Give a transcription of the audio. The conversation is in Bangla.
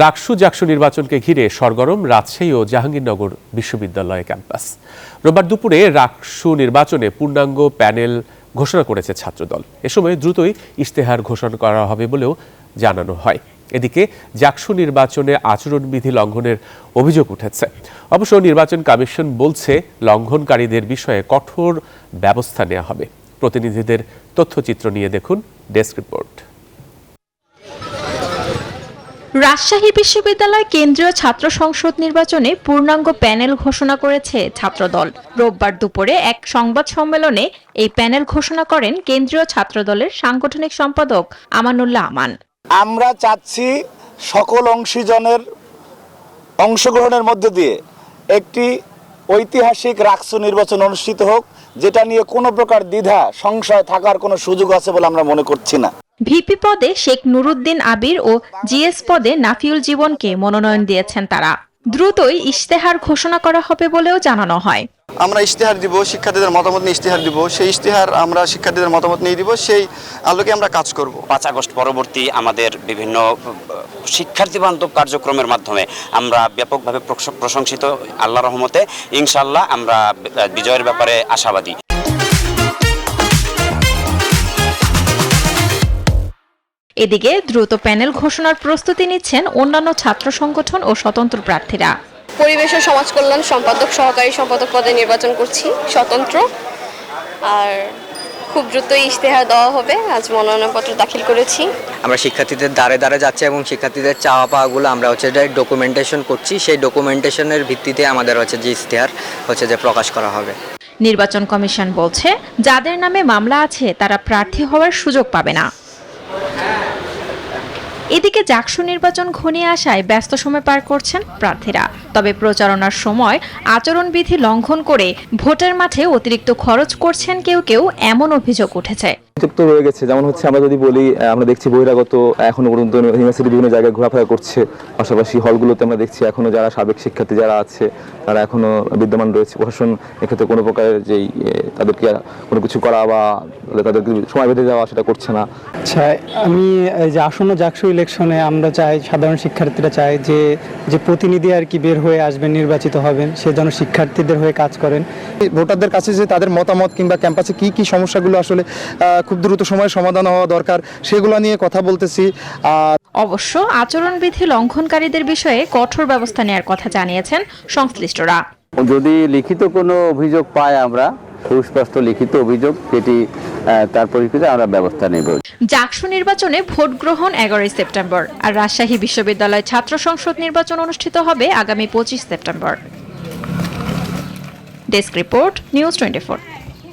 রাকসু জাকসু নির্বাচনকে ঘিরে সরগরম রাজশাহী ও জাহাঙ্গীরনগর বিশ্ববিদ্যালয় ক্যাম্পাস। রোববার দুপুরে রাকসু নির্বাচনে পূর্ণাঙ্গ প্যানেল ঘোষণা করেছে ছাত্রদল। এ সময় দ্রুতই ইশতেহার ঘোষণা করা হবে বলেও জানানো হয়। এদিকে জাকসু নির্বাচনে আচরণবিধি লঙ্ঘনের অভিযোগ উঠেছে। অবশ্য নির্বাচন কমিশন বলছে লঙ্ঘনকারীদের বিষয়ে কঠোর ব্যবস্থা নেওয়া হবে। প্রতিনিধিদের তথ্যচিত্র নিয়ে দেখুন ডেস্ক রিপোর্ট। রাজশাহী বিশ্ববিদ্যালয় কেন্দ্রীয় ছাত্র সংসদ নির্বাচনে পূর্ণাঙ্গ প্যানেল ঘোষণা করেছে ছাত্রদল। রোববার দুপুরে এক সংবাদ সম্মেলনে এই প্যানেল ঘোষণা করেন কেন্দ্রীয় ছাত্রদলের সাংগঠনিক সম্পাদক আমানুল্লাহ আমান। আমরা চাচ্ছি সকল অংশীজনের অংশগ্রহণের মধ্য দিয়ে একটি ঐতিহাসিক রাকসু নির্বাচন অনুষ্ঠিত হোক, যেটা নিয়ে কোনো প্রকার দ্বিধা সংশয় থাকার কোনো সুযোগ আছে বলে আমরা মনে করছি না। ভিপি পদে শেখ নুরুদ্দিন আবির ও জিএস পদে নাফিউল জীবনকে মনোনয়ন দিয়েছেন তারা। দ্রুতই ইশতেহার ঘোষণা করা হবে বলেও জানানো হয়। আমরা ইশতেহার দিব, শিক্ষার্থীদের মতামত নিয়ে ইশতেহার দিব, সেই ইশতেহার আমরা শিক্ষার্থীদের মতামত নিয়ে দিব, সেই আলোকে আমরা কাজ করব। 5 আগস্ট পরবর্তী আমাদের বিভিন্ন শিক্ষার্থী বান্ধব কার্যক্রমের মাধ্যমে আমরা ব্যাপকভাবে প্রশংসিত। আল্লাহর রহমতে ইনশাআল্লাহ আমরা বিজয়ের ব্যাপারে আশাবাদী। এদিকে দ্রুত প্যানেল ঘোষণার প্রস্তুতি নিচ্ছেন অন্যান্য ছাত্র সংগঠন ও স্বতন্ত্র প্রার্থীরা। পরিবেশ ও সমাজ কল্যাণ সম্পাদক, সহকারী সম্পাদক পদে নির্বাচন করছি স্বতন্ত্র। আর খুব দ্রুতই ইশতেহার দেওয়া হবে। আজ মনোনয়নপত্র দাখিল করেছি। আমরা শিক্ষার্থীদের দ্বারে দ্বারে যাচ্ছি এবং শিক্ষার্থীদের চাওয়া পাওয়াগুলো আমরা ডকুমেন্টেশন করছি। সেই ডকুমেন্টেশনের ভিত্তিতে আমাদের যে ইশতেহার যে প্রকাশ করা হবে। নির্বাচন কমিশন বলছে যাদের নামে মামলা আছে তারা প্রার্থী হওয়ার সুযোগ পাবে না। এদিকে জাকসু নির্বাচন ঘনিয়ে আসায় ব্যস্ত সময় পার করছেন প্রার্থীরা। তবে প্রচারণার সময় আচরণবিধি লঙ্ঘন করে ভোটের মাঠে অতিরিক্ত খরচ করছেন কেউ কেউ, এমন অভিযোগ উঠেছে। তো রয়ে গেছে, যেমন আমরা যদি বলি, আমরা দেখছি বহিরাগত এখনো পর্যন্ত ইউনিভার্সিটি বিভিন্ন জায়গায় ঘোরাফেরা করছে। পাশাপাশি হলগুলোতে আমরা দেখছি এখনো যারা সাবেক শিক্ষার্থী যারা আছে তারা এখনো বিদ্যমান রয়েছে। প্রশাসন এক্ষেত্রে কোনো প্রকারের যেই তাদেরকে কোনো কিছু করা বা তাদেরকে সময় বেঁধে দেওয়া সেটা করছে না। আচ্ছা, আমি এই যে আসন্ন জাকসু ইলেকশনে আমরা চাই, সাধারণ শিক্ষার্থীরা চাই যে প্রতিনিধি আর কি বের হয়ে আসবেন, নির্বাচিত হবেন, সে যেন শিক্ষার্থীদের হয়ে কাজ করেন। ভোটারদের কাছে যে তাদের মতামত কিংবা ক্যাম্পাসে কি সমস্যাগুলো আসলে খুব দ্রুত সময়ে সমাধান হওয়া দরকার সেগুলো নিয়ে কথা বলতেছি। অবশ্য আচরণবিধি লঙ্ঘনকারীদের বিষয়ে কঠোর ব্যবস্থা নেওয়ার কথা জানিয়েছেন সংশ্লিষ্টরা। যদি লিখিত কোনো অভিযোগ পাই, আমরা সুস্পষ্ট লিখিত অভিযোগ, যেটি তার পরিপ্রেক্ষিতে আমরা ব্যবস্থা নেব। জাকসু নির্বাচনে ভোট গ্রহণ 11 সেপ্টেম্বর, আর রাজশাহী বিশ্ববিদ্যালয় ছাত্র সংসদ নির্বাচন অনুষ্ঠিত হবে আগামী 25 সেপ্টেম্বর। Desk report, news 24।